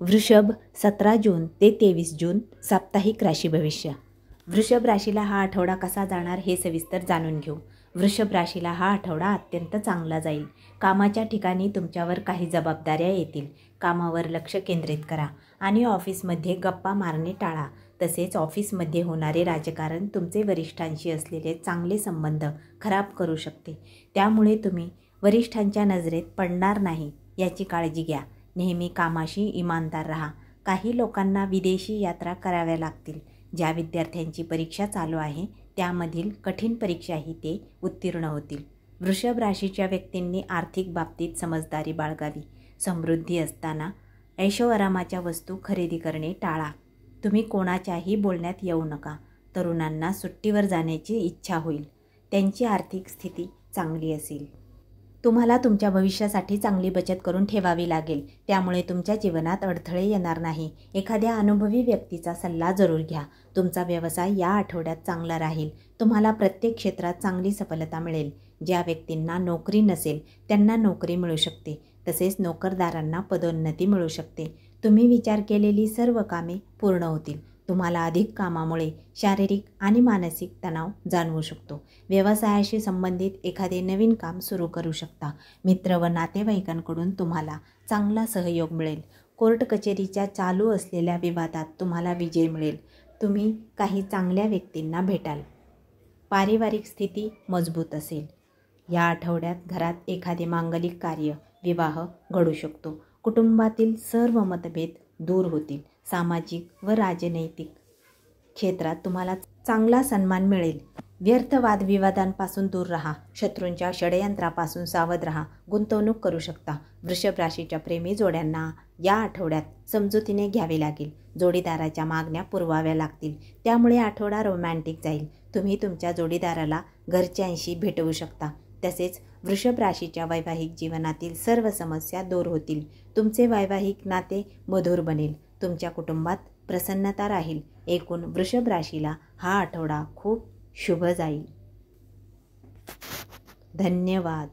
वृषभ 17 जून ते 23 जून साप्ताहिक राशी भविष्य. वृषभ राशीला हा आठवडा कसा जाणार हे सविस्तर जाणून घेऊ. वृषभ राशीला हा आठवडा अत्यंत चांगला जाईल. कामाच्या ठिकाणी तुमच्यावर काही जबाबदाऱ्या येतील. कामावर लक्ष केंद्रित करा आणि ऑफिसमध्ये गप्पा मारणे टाळा. तसेच ऑफिसमध्ये होणारे राजकारण तुमचे वरिष्ठांशी असलेले चांगले संबंध खराब करू शकते. त्यामुळे तुम्ही वरिष्ठांच्या नजरेत पडणार नाही याची काळजी घ्या. नेहमी कामाशी इमानदार राहा. काही लोकांना विदेशी यात्रा कराव्या लागतील. ज्या विद्यार्थ्यांची परीक्षा चालू आहे त्यामधील कठीण परीक्षाही ते उत्तीर्ण होतील. वृषभ राशीच्या व्यक्तींनी आर्थिक बाबतीत समजदारी बाळगावी. समृद्धी असताना ऐशोआरामाच्या वस्तू खरेदी करणे टाळा. तुम्ही कोणाच्याही बोलण्यात येऊ नका. तरुणांना सुट्टीवर जाण्याची इच्छा होईल. त्यांची आर्थिक स्थिती चांगली असेल. तुम्हाला तुमच्या भविष्यासाठी चांगली बचत करून ठेवावी लागेल. त्यामुळे तुमच्या जीवनात अडथळे येणार नाही. एखाद्या अनुभवी व्यक्तीचा सल्ला जरूर घ्या. तुमचा व्यवसाय या आठवड्यात चांगला राहील. तुम्हाला प्रत्येक क्षेत्रात चांगली सफलता मिळेल. ज्या व्यक्तींना नोकरी नसेल त्यांना नोकरी मिळू शकते. तसेच नोकरदारांना पदोन्नती मिळू शकते. तुम्ही विचार केलेली सर्व कामे पूर्ण होतील. तुम्हाला अधिक कामामुळे शारीरिक आणि मानसिक तणाव जाणवू शकतो. व्यवसायाशी संबंधित एखादे नवीन काम सुरू करू शकता. मित्र व नातेवाईकांकडून तुम्हाला चांगला सहयोग मिळेल. कोर्ट कचेरीच्या चालू असलेल्या विवादात तुम्हाला विजय मिळेल. तुम्ही काही चांगल्या व्यक्तींना भेटाल. पारिवारिक स्थिती मजबूत असेल. या आठवड्यात घरात एखादे मांगलिक कार्य, विवाह घडू शकतो. कुटुंबातील सर्व मतभेद दूर होतील. सामाजिक व राजनैतिक क्षेत्रात तुम्हाला चांगला सन्मान मिळेल. व्यर्थ वादविवादांपासून दूर राहा. शत्रूंच्या षडयंत्रापासून सावध राहा. गुंतवणूक करू शकता. वृषभ राशीच्या प्रेमी जोड्यांना या आठवड्यात समजुतीने घ्यावे लागेल. जोडीदाराच्या मागण्या पुरवाव्या लागतील. त्यामुळे आठवडा रोमॅन्टिक जाईल. तुम्ही तुमच्या जोडीदाराला घरच्यांशी भेटवू शकता. तसेच वृषभ राशीच्या वैवाहिक जीवनातील सर्व समस्या दूर होतील. तुमचे वैवाहिक नाते मधुर बनेल. तुमच्या कुटुंबात प्रसन्नता राहील. एकूण वृषभ राशीला हा आठवडा खूप शुभ जाईल. धन्यवाद.